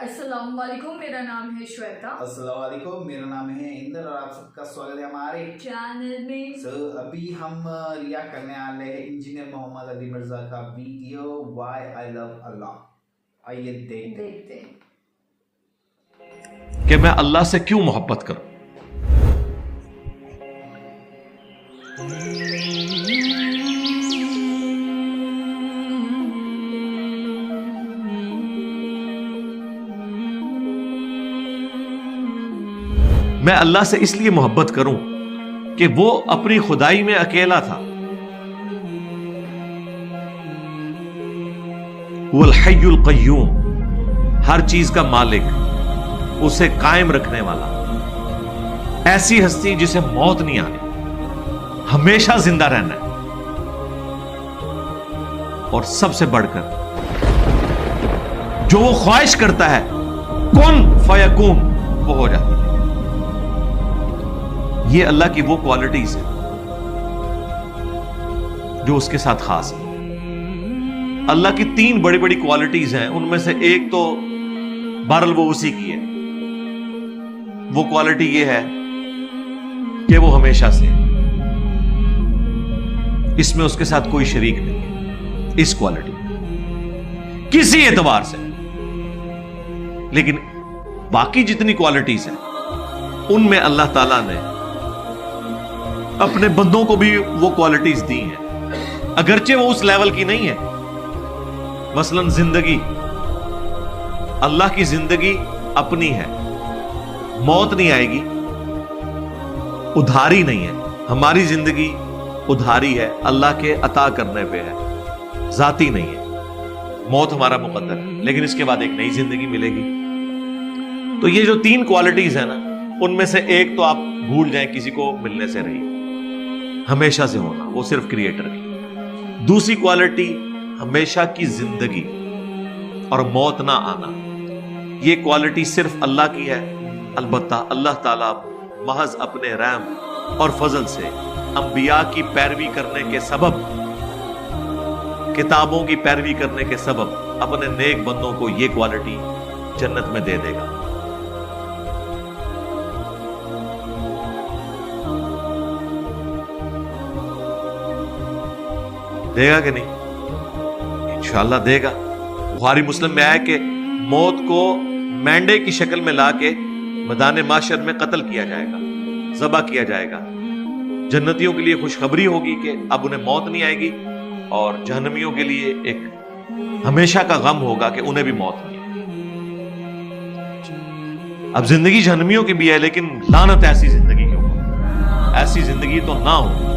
السلام علیکم، میرا نام ہے شویتا۔ السلام علیکم، میرا نام ہے اندر اور آپ سب کا سواگت ہے ہمارے چینل میں۔ ابھی ہم ریا کرنے والے ہیں انجینئر محمد علی مرزا کا ویڈیو وائی آئی لو اللہ۔ آئیے دیکھتے ہیں کہ میں اللہ سے کیوں محبت کروں۔ میں اللہ سے اس لیے محبت کروں کہ وہ اپنی خدائی میں اکیلا تھا، وہ الحی القیوم، ہر چیز کا مالک، اسے قائم رکھنے والا، ایسی ہستی جسے موت نہیں آنی، ہمیشہ زندہ رہنا ہے، اور سب سے بڑھ کر جو وہ خواہش کرتا ہے کن فیکون، وہ ہو جاتی ہے۔ یہ اللہ کی وہ کوالٹیز ہیں جو اس کے ساتھ خاص ہے۔ اللہ کی تین بڑی بڑی کوالٹیز ہیں، ان میں سے ایک تو بہرحال وہ اسی کی ہے۔ وہ کوالٹی یہ ہے کہ وہ ہمیشہ سے، اس میں اس کے ساتھ کوئی شریک نہیں ہے، اس کوالٹی کسی اعتبار سے۔ لیکن باقی جتنی کوالٹیز ہیں ان میں اللہ تعالیٰ نے اپنے بندوں کو بھی وہ کوالٹیز دی ہیں، اگرچہ وہ اس لیول کی نہیں ہے۔ مثلا زندگی، اللہ کی زندگی اپنی ہے، موت نہیں آئے گی، ادھاری نہیں ہے۔ ہماری زندگی ادھاری ہے، اللہ کے عطا کرنے پہ ہے، ذاتی نہیں ہے۔ موت ہمارا مقدر ہے، لیکن اس کے بعد ایک نئی زندگی ملے گی۔ تو یہ جو تین کوالٹیز ہیں نا، ان میں سے ایک تو آپ بھول جائیں، کسی کو ملنے سے رہی، ہمیشہ سے ہونا، وہ صرف کریٹر کی۔ دوسری کوالٹی ہمیشہ کی زندگی اور موت نہ آنا، یہ کوالٹی صرف اللہ کی ہے۔ البتہ اللہ تعالیٰ محض اپنے رحم اور فضل سے انبیاء کی پیروی کرنے کے سبب، کتابوں کی پیروی کرنے کے سبب اپنے نیک بندوں کو یہ کوالٹی جنت میں دے دے گا۔ دے گا کہ نہیں؟ انشاءاللہ دے گا۔ بخاری مسلم میں آیا کہ موت کو مینڈے کی شکل میں لا کے میدان محشر میں قتل کیا جائے گا، ذبح کیا جائے گا۔ جنتیوں کے لیے خوشخبری ہوگی کہ اب انہیں موت نہیں آئے گی، اور جہنمیوں کے لیے ایک ہمیشہ کا غم ہوگا کہ انہیں بھی موت نہیں آئے۔ اب زندگی جہنمیوں کی بھی ہے، لیکن لعنت ایسی زندگی کی ہو، ایسی زندگی تو نہ ہو۔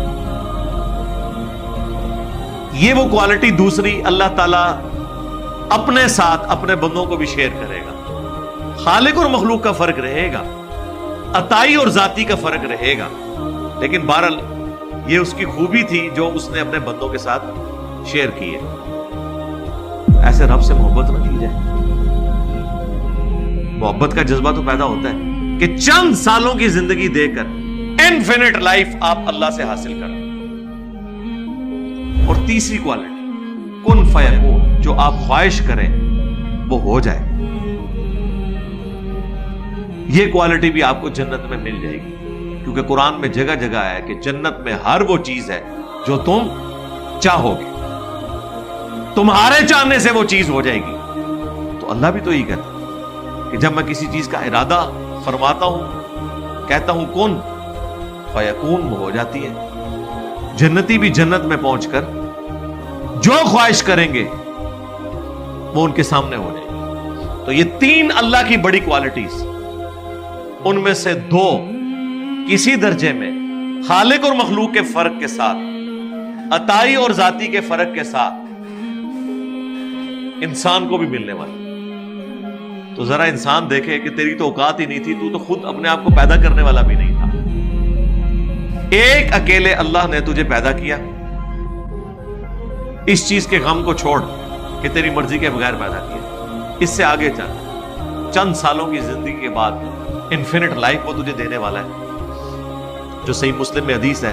یہ وہ کوالٹی دوسری اللہ تعالیٰ اپنے ساتھ اپنے بندوں کو بھی شیئر کرے گا۔ خالق اور مخلوق کا فرق رہے گا، عطائی اور ذاتی کا فرق رہے گا، لیکن بہرحال یہ اس کی خوبی تھی جو اس نے اپنے بندوں کے ساتھ شیئر کی ہے۔ ایسے رب سے محبت نہ کی جائے۔ محبت کا جذبہ تو پیدا ہوتا ہے کہ چند سالوں کی زندگی دے کر انفینٹ لائف آپ اللہ سے حاصل کریں۔ اور تیسری کوالٹی کن فیکون، جو آپ خواہش کریں وہ ہو جائے۔ یہ کوالٹی بھی آپ کو جنت میں مل جائے گی، کیونکہ قرآن میں جگہ جگہ ہے کہ جنت میں ہر وہ چیز ہے جو تم چاہو گے، تمہارے چاہنے سے وہ چیز ہو جائے گی۔ تو اللہ بھی تو یہی کہتا ہے کہ جب میں کسی چیز کا ارادہ فرماتا ہوں، کہتا ہوں کن فیکون، وہ ہو جاتی ہے۔ جنتی بھی جنت میں پہنچ کر جو خواہش کریں گے وہ ان کے سامنے ہو جائے گی۔ تو یہ تین اللہ کی بڑی کوالٹیز، ان میں سے دو کسی درجے میں خالق اور مخلوق کے فرق کے ساتھ، عطائی اور ذاتی کے فرق کے ساتھ انسان کو بھی ملنے والی۔ تو ذرا انسان دیکھے کہ تیری تو اوقات ہی نہیں تھی، تو خود اپنے آپ کو پیدا کرنے والا بھی نہیں تھا۔ ایک اکیلے اللہ نے تجھے پیدا کیا، اس چیز کے غم کو چھوڑ کہ تیری مرضی کے بغیر پیدا کیا۔ اس سے آگے چل، چند سالوں کی زندگی کے بعد انفینٹ لائف وہ تجھے دینے والا ہے۔ جو صحیح مسلم میں حدیث ہے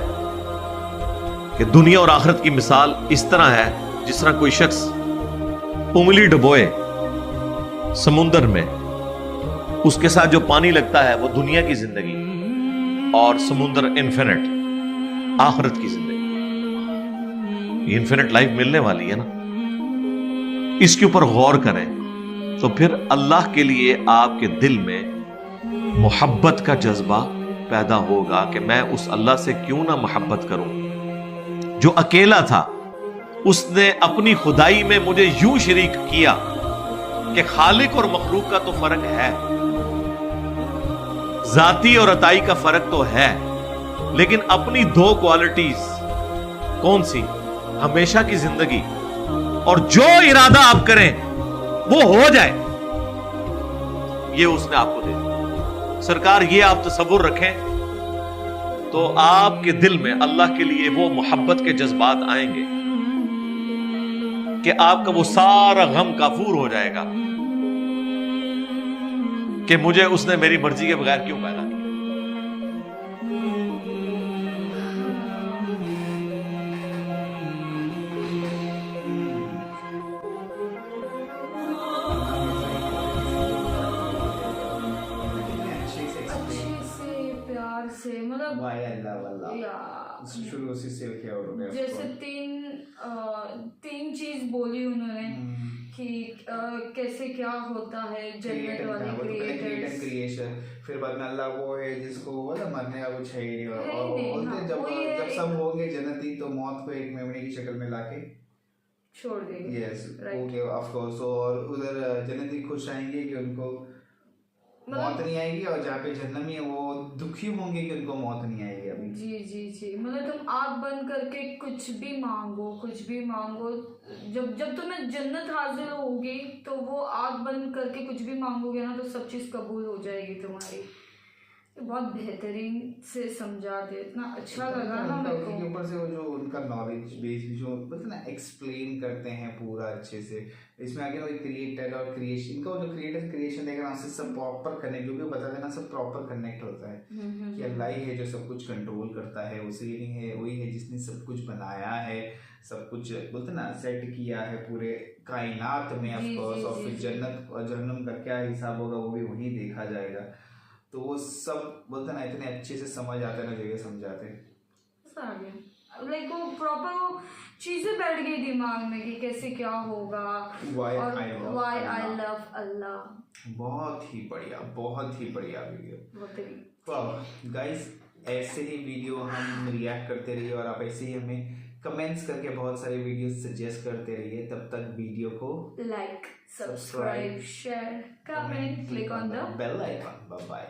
کہ دنیا اور آخرت کی مثال اس طرح ہے جس طرح کوئی شخص انگلی ڈبوئے سمندر میں اس کے ساتھ جو پانی لگتا ہے وہ دنیا کی زندگی اور سمندر انفینٹ آخرت کی زندگی. یہ انفینٹ لائف ملنے والی ہے نا, اس کے اوپر غور کریں تو پھر اللہ کے لیے آپ کے دل میں محبت کا جذبہ پیدا ہوگا کہ میں اس اللہ سے کیوں نہ محبت کروں جو اکیلا تھا. اس نے اپنی خدائی میں مجھے یوں شریک کیا کہ خالق اور مخلوق کا تو فرق ہے, ذاتی اور عطائی کا فرق تو ہے, لیکن اپنی دو کوالٹیز کون سی؟ ہمیشہ کی زندگی اور جو ارادہ آپ کریں وہ ہو جائے, یہ اس نے آپ کو دے دیا. سرکار یہ آپ تصور رکھیں تو آپ کے دل میں اللہ کے لیے وہ محبت کے جذبات آئیں گے کہ آپ کا وہ سارا غم کافور ہو جائے گا کہ مجھے اس نے میری مرضی کے بغیر کیوں پیدا کیا. سے مطلب Why I love Allah. شروع سے کیا ہو رہا ہے جیسے تین چیز بولی انہوں نے کہ کیسے کیا ہوتا ہے جنت والے کریشن, پھر بعد میں اللہ وہ ہے جس کو وہ مرنے کا کچھ ہے ہی نہیں, اور بولتے جب سب ہوں گے جنتی تو موت کو ایک میموری کی شکل میں لا کے چھوڑ دیں گے. Yes okay of course. اور ادھر جنتی خوش آئیں گے کہ ان کو موت نہیں آئے گی, اور جہاں پہ جہنمی ہے وہ دکھی ہوں گے کہ ان کو موت نہیں آئے گی ابھی. جی مطلب تم آنکھ بند کر کے کچھ بھی مانگو, جب تمہیں جنت حاصل ہوگی تو وہ آنکھ بند کر کے کچھ بھی مانگو گے نا تو سب چیز قبول ہو جائے گی تمہاری. بہت بہترین سے سمجھا دے, اتنا اچھا لگا نا میرے کو. اوپر سے وہ جو ان کا نالج بیس جو مطلب نا ایکسپلین کرتے ہیں پورا اچھے سے. اس میں آگے وہ کریٹر اور کریشن کا جو کریٹر کریشن دیکھ رہا سے سب پراپر کنیکٹ, جو بھی بتا دینا سب پراپر کنیکٹ ہوتا ہے کہ اللہ ہی ہے جو سب کچھ کنٹرول کرتا ہے, اسی ہے وہی ہے جس نے سب کچھ بنایا ہے, سب کچھ بولتے نا سیٹ کیا ہے پورے کائنات میں. آف کورس اور پھر جنت اور جہنم کا کیا حساب ہوگا وہ بھی وہی دیکھا جائے گا. تو وہ سب بولتے نا اتنے اچھے سے سمجھ آتے ہیں نا جو یہ سمجھاتے ہیں, لائک وہ پراپر وہ چیزیں بیٹھ گئی دماغ میں کہ کیسے کیا ہوگا. وائی آئی لو اللہ. بہت ہی بڑھیا ویڈیو. گائز ایسے ہی ویڈیو ہم ریئیکٹ کرتے رہیے اور آپ ایسے ہی ہمیں کمنٹس کر کے بہت سارے ویڈیوز سجیسٹ کرتے رہیے. تب تک ویڈیو کو like, subscribe, share, comment, click on the bell icon. Bye.